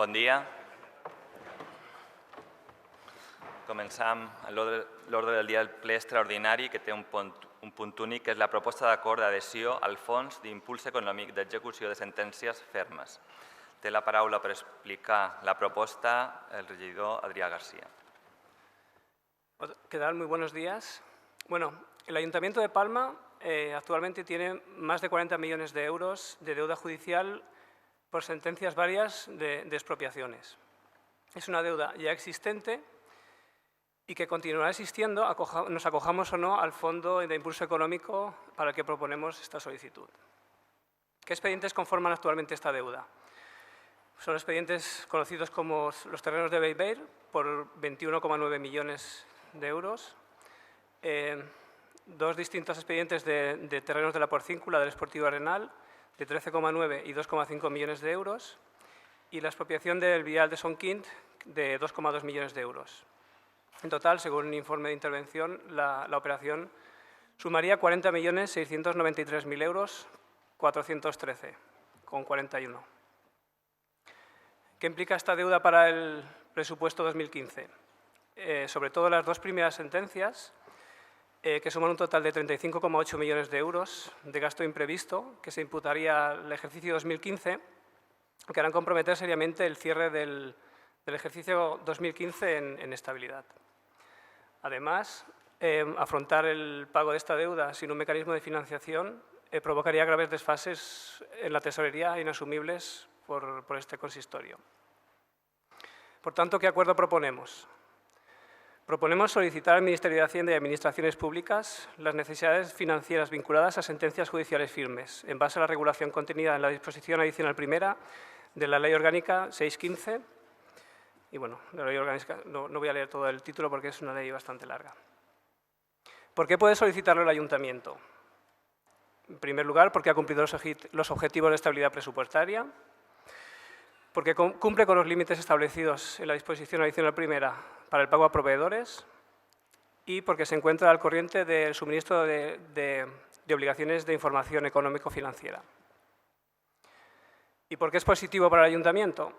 Bon dia. Començam l'ordre del dia del ple extraordinari que té un punt únic, que és la proposta d'acord d'adhesió al Fons d'Impuls Econòmic d'Execució de Sentències Fermes. Té la paraula per explicar la proposta el regidor Adrià García. ¿Qué tal? Muy buenos días. Bueno, el Ayuntamiento de Palma actualmente tiene más de 40 millones de euros de deuda judicial por sentencias varias de expropiaciones. Es una deuda ya existente y que continuará existiendo, nos acojamos o no al Fondo de Impulso Económico para el que proponemos esta solicitud. ¿Qué expedientes conforman actualmente esta deuda? Son expedientes conocidos como los terrenos de Bellver por 21,9 millones de euros, dos distintos expedientes de terrenos de la Porcíncula del Esportivo Arenal de 13,9 y 2,5 millones de euros y la expropiación del vial de Son Quint de 2,2 millones de euros. En total, según un informe de intervención, la operación sumaría 40.693.000 euros, 413,41. ¿Qué implica esta deuda para el presupuesto 2015? Sobre todo las dos primeras sentencias, que suman un total de 35,8 millones de euros de gasto imprevisto que se imputaría al ejercicio 2015, que harán comprometer seriamente el cierre del ejercicio 2015 en estabilidad. Además, afrontar el pago de esta deuda sin un mecanismo de financiación provocaría graves desfases en la tesorería inasumibles por este consistorio. Por tanto, ¿qué acuerdo proponemos? Proponemos solicitar al Ministerio de Hacienda y Administraciones Públicas las necesidades financieras vinculadas a sentencias judiciales firmes, en base a la regulación contenida en la disposición adicional primera de la Ley Orgánica 615. Y bueno, la Ley Orgánica, no voy a leer todo el título porque es una ley bastante larga. ¿Por qué puede solicitarlo el Ayuntamiento? En primer lugar, porque ha cumplido los objetivos de estabilidad presupuestaria, porque cumple con los límites establecidos en la disposición adicional primera para el pago a proveedores y porque se encuentra al corriente del suministro de obligaciones de información económico-financiera. ¿Y por qué es positivo para el Ayuntamiento?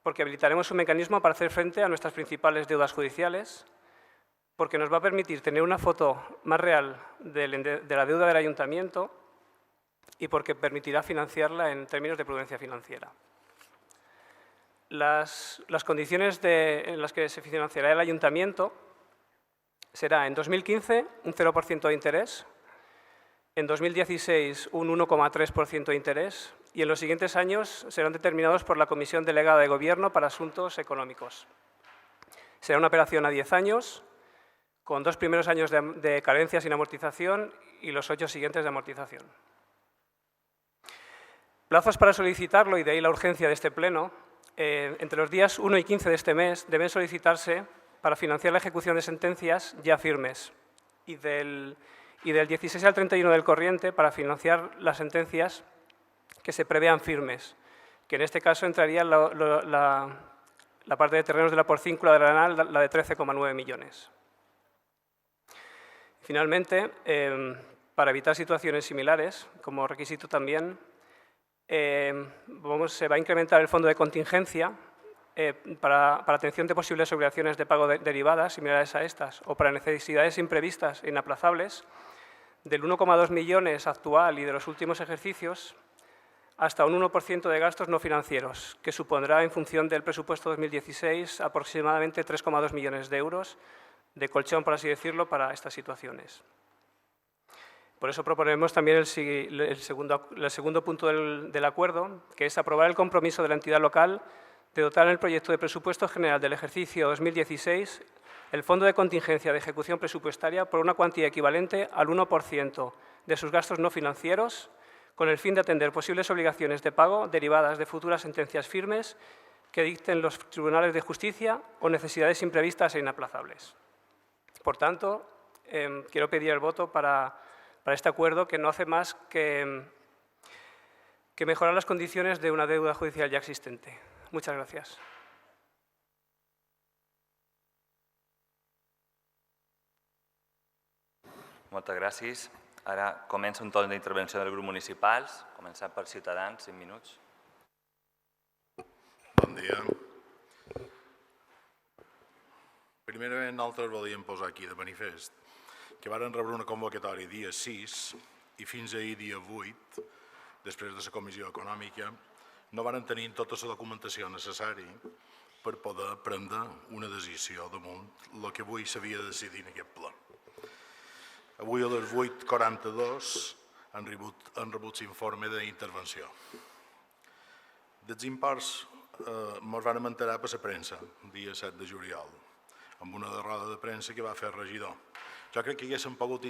Porque habilitaremos un mecanismo para hacer frente a nuestras principales deudas judiciales, porque nos va a permitir tener una foto más real de la deuda del Ayuntamiento y porque permitirá financiarla en términos de prudencia financiera. Las condiciones en las que se financiará el Ayuntamiento será en 2015 un 0% de interés, en 2016 un 1,3% de interés y en los siguientes años serán determinados por la Comisión Delegada de Gobierno para Asuntos Económicos. Será una operación a 10 años, con 2 primeros años de carencia sin amortización y los 8 siguientes de amortización. Plazos para solicitarlo, y de ahí la urgencia de este pleno. Entre los días 1 y 15 de este mes deben solicitarse para financiar la ejecución de sentencias ya firmes y del 16 al 31 del corriente para financiar las sentencias que se prevean firmes, que en este caso entraría la parte de terrenos de la Porcíncula del Arenal, la de 13,9 millones. Finalmente, para evitar situaciones similares, como requisito también, se va a incrementar el fondo de contingencia para atención de posibles obligaciones de pago derivadas similares a estas o para necesidades imprevistas e inaplazables del 1,2 millones actual y de los últimos ejercicios hasta un 1% de gastos no financieros, que supondrá en función del presupuesto 2016 aproximadamente 3,2 millones de euros de colchón, por así decirlo, para estas situaciones. Por eso proponemos también el segundo punto del acuerdo, que es aprobar el compromiso de la entidad local de dotar en el proyecto de presupuesto general del ejercicio 2016 el fondo de contingencia de ejecución presupuestaria por una cuantía equivalente al 1% de sus gastos no financieros, con el fin de atender posibles obligaciones de pago derivadas de futuras sentencias firmes que dicten los tribunales de justicia o necesidades imprevistas e inaplazables. Por tanto, quiero pedir el voto para este acuerdo, que no hace más que mejorar las condiciones de una deuda judicial ya existente. Muchas gracias. Moltes gràcies. Ara comença un torn d'intervenció del grup municipals. Començant per Ciutadans, 5 minuts. bon dia. Primerament, nosaltres volíem posar aquí de manifest que varen rebre una convocatòria dia 6 i fins ahir dia 8, després de la Comissió Econòmica, no varen tenir tota la documentació necessària per poder prendre una decisió damunt el que avui s'havia de decidir en aquest ple. Avui a les 8:42 han rebut l'informe d'intervenció. Dels imports ens vam enterar per la premsa, dia 7 de juliol, amb una roda de premsa que va fer el regidor. Jo crec que haguéssim pogut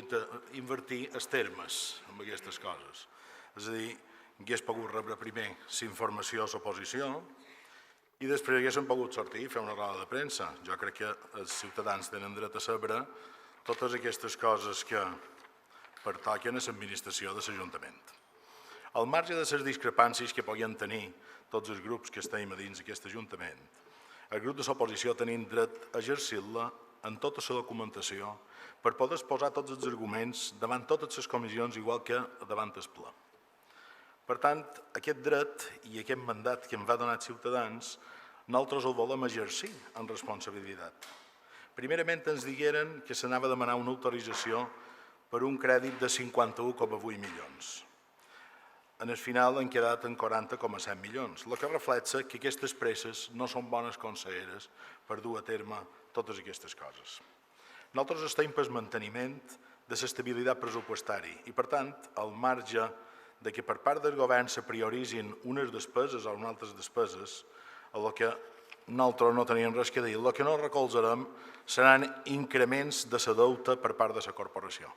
invertir els termes en aquestes coses. És a dir, hagués pogut rebre primer la informació a l'oposició i després haguéssim pogut sortir i fer una roda de premsa. Jo crec que els ciutadans tenen dret a saber totes aquestes coses que pertoquen a l'administració de l'Ajuntament. Al marge de les discrepàncies que podien tenir tots els grups que estem a dins d'aquest Ajuntament, el grup de l'oposició tenim dret a exercir-la en tota la documentació per poder exposar tots els arguments davant totes les comissions, igual que davant el ple. Per tant, aquest dret i aquest mandat que em va donar els ciutadans, nosaltres el volem exercir amb responsabilitat. Primerament ens digueren que s'anava a demanar una autorització per un crèdit de 51,8 milions. En el final han quedat en 40,7 milions, el que reflexa que aquestes presses no són bones conselleres per dur a terme totes aquestes coses. Nosaltres estem per manteniment de l'estabilitat pressupostària i, per tant, al marge de que per part del govern se prioritzin unes despeses o unes altres despeses, a el que nosaltres no teníem res a dir. El que no recolzarem seran increments de la deute per part de la corporació.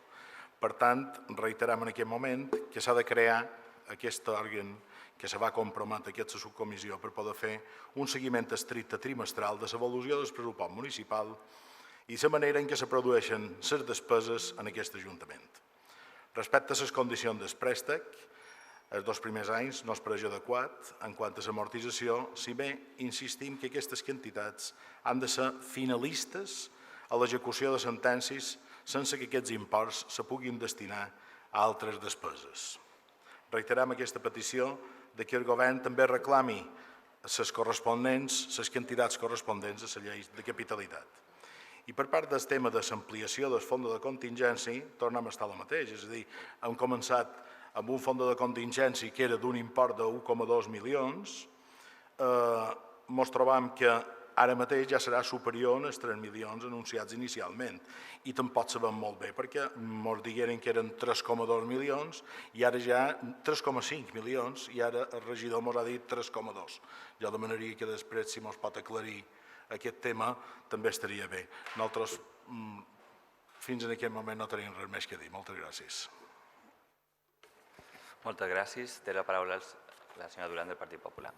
Per tant, reiterem en aquest moment que s'ha de crear aquest òrgan que se va comprometre aquesta subcomissió per poder fer un seguiment estricte trimestral de l'evolució del pressupost municipal i la manera en què se produeixen les despeses en aquest Ajuntament. Respecte a les condicions del préstec, els 2 primers anys no es pareix adequat en quant a l'amortització, si bé insistim que aquestes quantitats han de ser finalistes a l'execució de sentències sense que aquests imports se puguin destinar a altres despeses. Reiterem aquesta petició que el govern també reclami les quantitats corresponents a la llei de capitalitat. I per part del tema de l'ampliació del fons de contingència, tornem a estar al mateix, és a dir, hem començat amb un fons de contingència que era d'un import de 1,2 milions, ens trobam que ara mateix ja serà superior als 3 milions anunciats inicialment. I tampoc sabem molt bé, perquè ens digueren que eren 3,2 milions i ara ja 3,5 milions i ara el regidor ens ha dit 3,2. Jo demanaria que després, si ens pot aclarir aquest tema, també estaria bé. Nosaltres, fins en aquest moment, no tenim res més que dir. Moltes gràcies. Moltes gràcies. Té la paraula la senyora Duran del Partit Popular.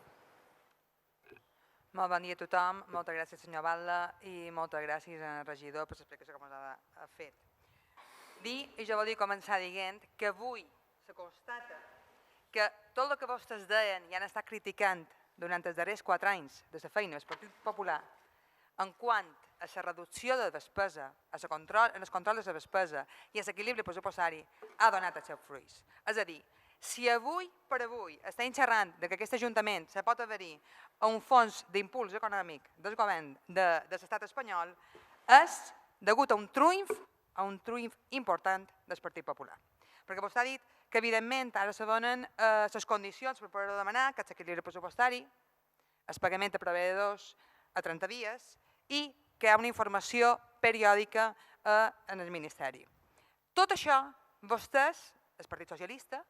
Molt bon dia a tothom, moltes gràcies senyor Batlle i moltes gràcies al regidor per l'explicació que ens ha fet. I jo volia començar dient que avui se constata que tot el que vostès deien i han estat criticant durant els darrers 4 anys de la feina del Partit Popular en quant a la reducció de despesa, en el control de la despesa i a l'equilibri pressupostari ha donat els seus fruits. És a dir, si avui per avui estem xerrant que aquest Ajuntament se pot adherir a un fons d'impuls econòmic del govern de l'estat espanyol és degut a un triomf important del Partit Popular. Perquè vostè ha dit que evidentment ara se donen les condicions per poder demanar que l'equilibri pressupostari, el pagament a proveïdors a 30 dies i que hi ha una informació periòdica en el Ministeri. Tot això vostès, el Partit Socialista,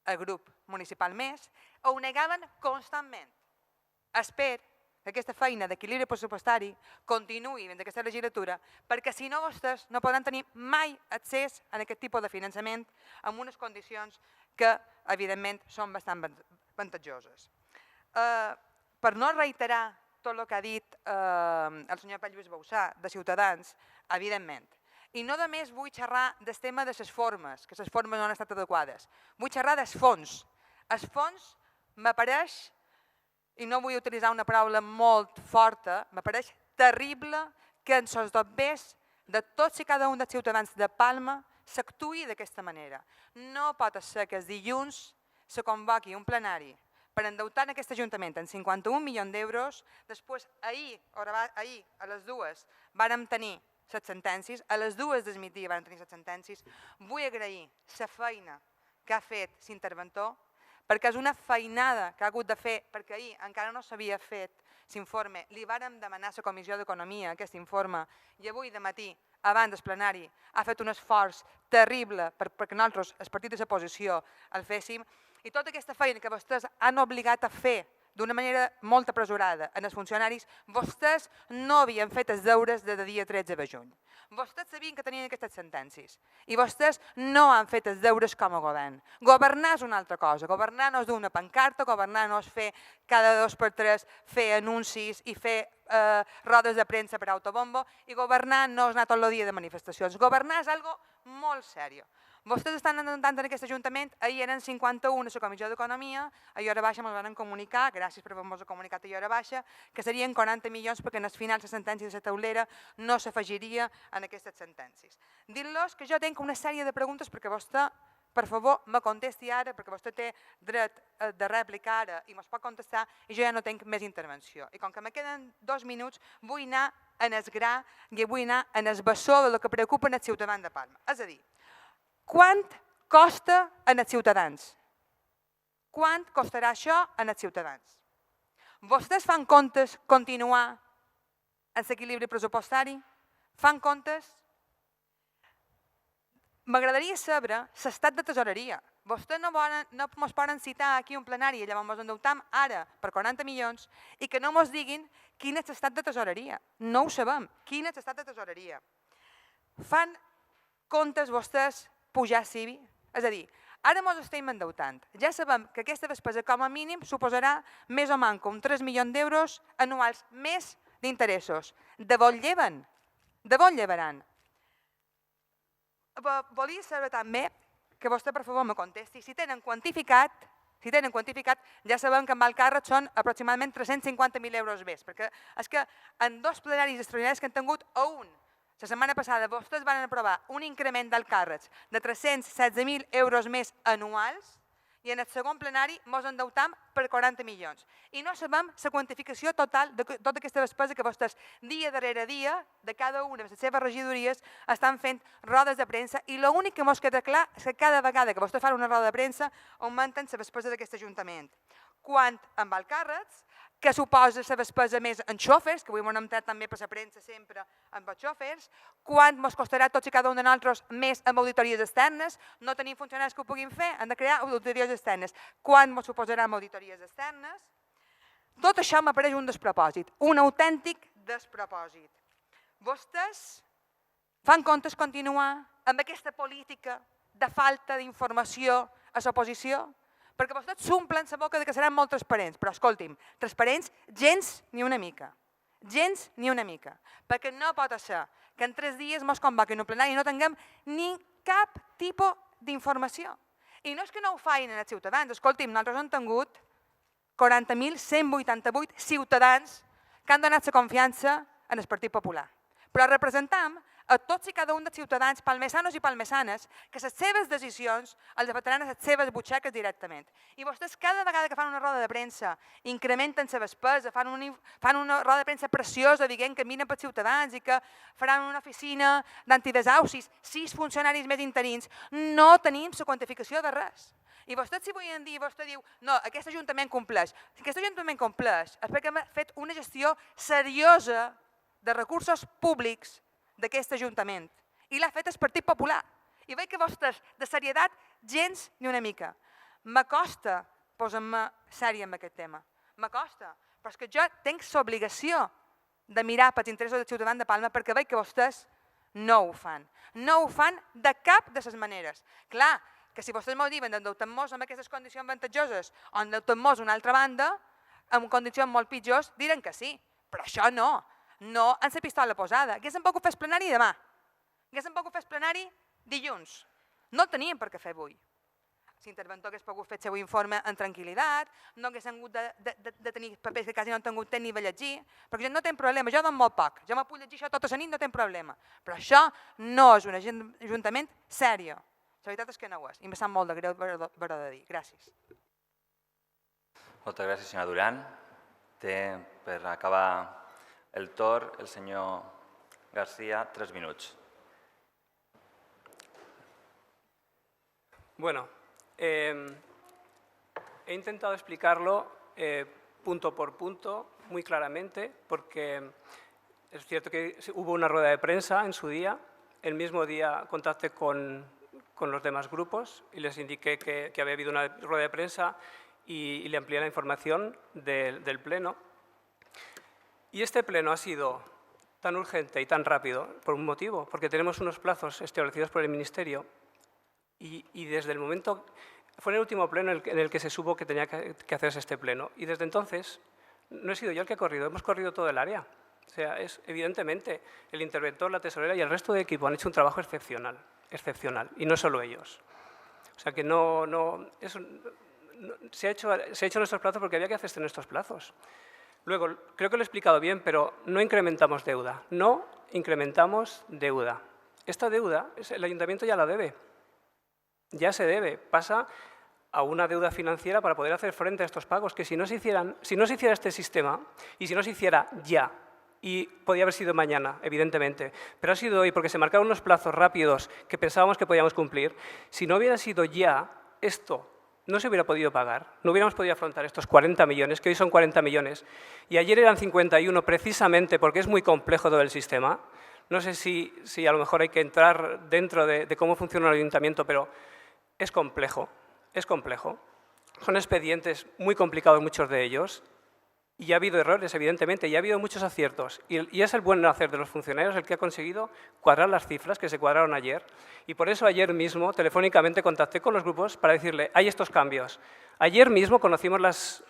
el grup municipal més, ho negaven constantment. Espero que aquesta feina d'equilibri pressupostari continuï en aquesta legislatura perquè si no vostès no podran tenir mai accés a aquest tipus de finançament amb unes condicions que evidentment són bastant avantatjoses. Per no reiterar tot el que ha dit el senyor Pere Lluís Bauzà de Ciutadans, evidentment, i no només vull xerrar del tema de les formes, que les formes no han estat adequades. Vull xerrar dels fons. Els fons m'apareix, i no vull utilitzar una paraula molt forta, m'apareix terrible que en els bombers de tots i cada un dels ciutadans de Palma s'actuï d'aquesta manera. No pot ser que els dilluns se convoqui un plenari per endeutar aquest Ajuntament en 51 milions d'euros. Després, ahir a les 2 vàrem tenir 7 sentències, a les 2 del migdia vàrem tenir 7 sentències. Vull agrair la feina que ha fet l'interventor, perquè és una feinada que ha hagut de fer, perquè ahir encara no s'havia fet l'informe. Li vàrem demanar a la Comissió d'Economia aquest informe i avui de matí, abans del plenari, ha fet un esforç terrible perquè nosaltres, el partit de l'oposició, el féssim. I tota aquesta feina que vostès han obligat a fer d'una manera molt apresurada en els funcionaris, vostès no havien fet els deures des del dia 13 de juny. Vostès sabien que tenien aquestes sentències i vostès no han fet els deures com a govern. Governar és una altra cosa. Governar no és d'una pancarta, governar no és fer cada 2 per 3 fer anuncis i fer rodes de premsa per autobombo, i governar no és anar tot el dia de manifestacions. Governar és algo molt seriós. Vostès estan endeutant en aquest Ajuntament, ahir eren 51 a la Comissió d'Economia, a Iora Baixa ens van comunicar, gràcies per haver-nos comunicat a Iora Baixa, que serien 40 milions perquè en el final la sentència de la taulera no s'afegiria en aquestes sentències. Dir-los que jo tinc una sèrie de preguntes perquè vostè, per favor, me contesti ara, perquè vostè té dret de rèplica ara i mos pot contestar i jo ja no tinc més intervenció. I com que me queden 2 minuts, vull anar en el gra i vull anar en el bessó del que preocupa els ciutadans de Palma. És a dir, quant costa als ciutadans? Quant costarà això als ciutadans? Vostès fan comptes continuar en l'equilibri pressupostari? Fan comptes? M'agradaria saber l'estat de tesoreria. Vostès no ens poden citar aquí un plenari i llavors ens endeutam ara per 40 milions i que no ens diguin quin és l'estat de tesoreria. No ho sabem. Quin és l'estat de tesoreria? Fan comptes vostès pujar CIBI? És a dir, ara ens estem endeutant. Ja sabem que aquesta despesa com a mínim suposarà més o manco uns 3 milions d'euros anuals més d'interessos. De on lleven? De on llevaran? Volia saber també que vostè, per favor, me contesti. Si tenen quantificat, ja sabem que en Valcàrrec són aproximadament 350.000 euros més, perquè és que en 2 plenaris extraordinaris que han tingut a un, la setmana passada vostès van aprovar un increment d'alcàrrecs de 316.000 euros més anuals i en el segon plenari ens endeutam per 40 milions. I no sabem la quantificació total de tota aquesta despesa que vostès dia darrere dia, de cada una de les seves regidories, estan fent rodes de premsa i l'únic que ens queda clar és que cada vegada que vostès fan una roda de premsa augmenten la despesa d'aquest Ajuntament. Quant amb alcàrrecs, que suposa la despesa més en xòfers, que avui hem entrat també per la premsa sempre amb els xòfers, quant ens costarà tots i cada un de nosaltres més amb auditories externes, no tenim funcionaris que ho puguin fer, han de crear auditories externes, quant ens suposarà amb auditories externes. Tot això m'apareix un despropòsit, un autèntic despropòsit. Vostès fan comptes continuar amb aquesta política de falta d'informació a l'oposició? Perquè vostès s'omplen la boca que seran molt transparents, però escolti'm, transparents gens ni una mica, gens ni una mica, perquè no pot ser que en 3 dies ens convoquin un plenari i no tinguem ni cap tipus d'informació. I no és que no ho facin els ciutadans, escolti'm, nosaltres hem tingut 40.188 ciutadans que han donat la confiança en el Partit Popular, però representam a tots i cada un dels ciutadans, palmesanos i palmesanes, que les seves decisions els afectaran a les seves butxaques directament. I vostès cada vegada que fan una roda de premsa incrementen la despesa, fan una roda de premsa preciosa dient que miren pels ciutadans i que faran una oficina d'antidesaucis, 6 funcionaris més interins, no tenim la quantificació de res. I vostès si avui en dia vostè diu no, aquest Ajuntament compleix. Si aquest Ajuntament compleix és perquè hem fet una gestió seriosa de recursos públics d'aquest Ajuntament. I l'ha fet el Partit Popular. I veig que vostès, de serietat, gens ni una mica. M'acosta posar-me sèria amb aquest tema. M'acosta. Però és que jo tinc l'obligació de mirar pels interessos dels ciutadans de Palma perquè veig que vostès no ho fan. No ho fan de cap de les maneres. Clar, que si vostès m'ho diuen d'endeutar-nos amb aquestes condicions avantatjoses o endeutar-nos una altra banda, amb condicions molt pitjors, diran que sí. Però això no. No amb la pistola posada. Haguéssim pogut fer el plenari demà. Haguéssim pogut fer el plenari dilluns. No el teníem per què fer avui. L'interventor hagués pogut fer el seu informe en tranquil·litat, no haguéssim hagut de tenir papers que quasi no han tingut temps ni de llegir, perquè jo no tinc problema, jo dono molt poc. Jo me puc llegir això tota la nit, no tinc problema. Però això no és un ajuntament sèrio. La veritat és que no ho és. I em sap molt de greu haver de dir. Gràcies. Moltes gràcies, senyora Duran. Té, per acabar el torn, el senyor García, 3 minuts. Bueno, he intentado explicarlo punto por punto, muy claramente, porque es cierto que hubo una rueda de prensa en su día. El mismo día contacté con los demás grupos y les indiqué que había habido una rueda de prensa y le amplié la información del Pleno. Y este Pleno ha sido tan urgente y tan rápido por un motivo, porque tenemos unos plazos establecidos por el Ministerio y desde el momento... Fue en el último Pleno en el que se supo que tenía que hacerse este Pleno. Y desde entonces no he sido yo el que he corrido, hemos corrido todo el área. O sea, evidentemente el interventor, la tesorera y el resto del equipo han hecho un trabajo excepcional, y no solo ellos. O sea que se ha hecho nuestros plazos porque había que hacerse nuestros plazos. Luego, creo que lo he explicado bien, pero no incrementamos deuda. No incrementamos deuda. Esta deuda, el ayuntamiento ya la debe. Ya se debe. Pasa a una deuda financiera para poder hacer frente a estos pagos, que si no se hiciera este sistema y si no se hiciera ya, y podía haber sido mañana, evidentemente, pero ha sido hoy porque se marcaron unos plazos rápidos que pensábamos que podíamos cumplir, si no hubiera sido ya, esto no se hubiera podido pagar, no hubiéramos podido afrontar estos 40 millones, que hoy son 40 millones, y ayer eran 51 precisamente porque es muy complejo todo el sistema. No sé si a lo mejor hay que entrar dentro de cómo funciona el ayuntamiento, pero es complejo, es complejo. Son expedientes muy complicados muchos de ellos y ha habido errores, evidentemente, y ha habido muchos aciertos. Y es el buen hacer de los funcionarios el que ha conseguido cuadrar las cifras que se cuadraron ayer. Y por eso ayer mismo, telefónicamente, contacté con los grupos para decirle, hay estos cambios. Ayer mismo conocimos las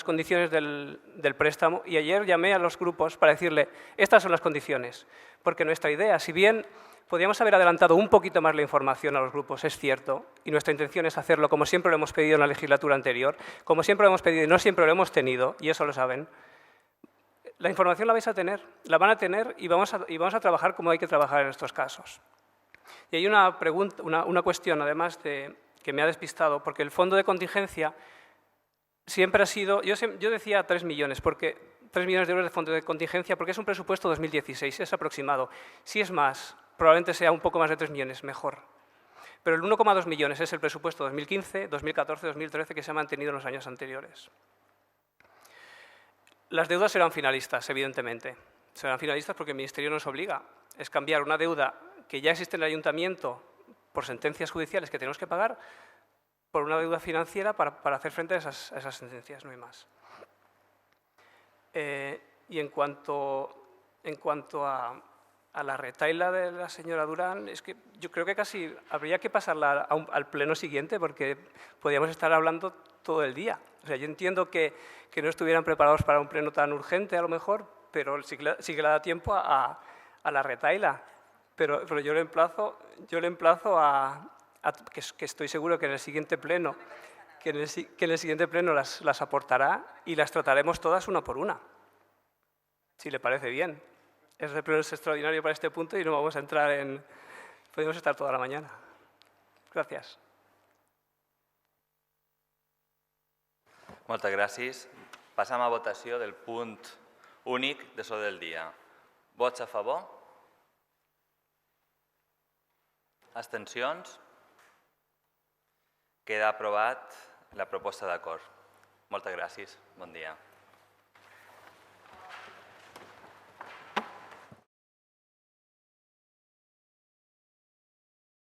condiciones del préstamo y ayer llamé a los grupos para decirle, estas son las condiciones. Porque nuestra idea, si bien podríamos haber adelantado un poquito más la información a los grupos, es cierto, y nuestra intención es hacerlo como siempre lo hemos pedido en la legislatura anterior, como siempre lo hemos pedido y no siempre lo hemos tenido, y eso lo saben. La información la vais a tener, la van a tener y vamos a trabajar como hay que trabajar en estos casos. Y hay una pregunta, una cuestión, además, que me ha despistado, porque el fondo de contingencia siempre ha sido... Yo decía 3 millones, porque 3 millones de euros de fondo de contingencia, porque es un presupuesto 2016, es aproximado. Si es más, probablemente sea un poco más de 3 millones, mejor. Pero el 1,2 millones es el presupuesto 2015, 2014, 2013 que se ha mantenido en los años anteriores. Las deudas serán finalistas, evidentemente. Serán finalistas porque el Ministerio nos obliga. Es cambiar una deuda que ya existe en el ayuntamiento por sentencias judiciales que tenemos que pagar por una deuda financiera para hacer frente a esas sentencias, no hay más. Y en cuanto a la retahíla de la señora Durán, es que yo creo que casi habría que pasarla al pleno siguiente porque podríamos estar hablando todo el día. O sea, yo entiendo que no estuvieran preparados para un pleno tan urgente a lo mejor, pero sí que le da tiempo a la retahíla. Pero yo le emplazo que estoy seguro que en el siguiente pleno, las aportará y las trataremos todas una por una, si le parece bien. El pleno es extraordinario para este punto y no vamos a entrar en... Podemos estar toda la mañana. Gràcies. Moltes gràcies. Passam a votació del punt únic de l'ordre del dia. Vots a favor? Abstencions? Queda aprovat la proposta d'acord. Moltes gràcies. Bon dia.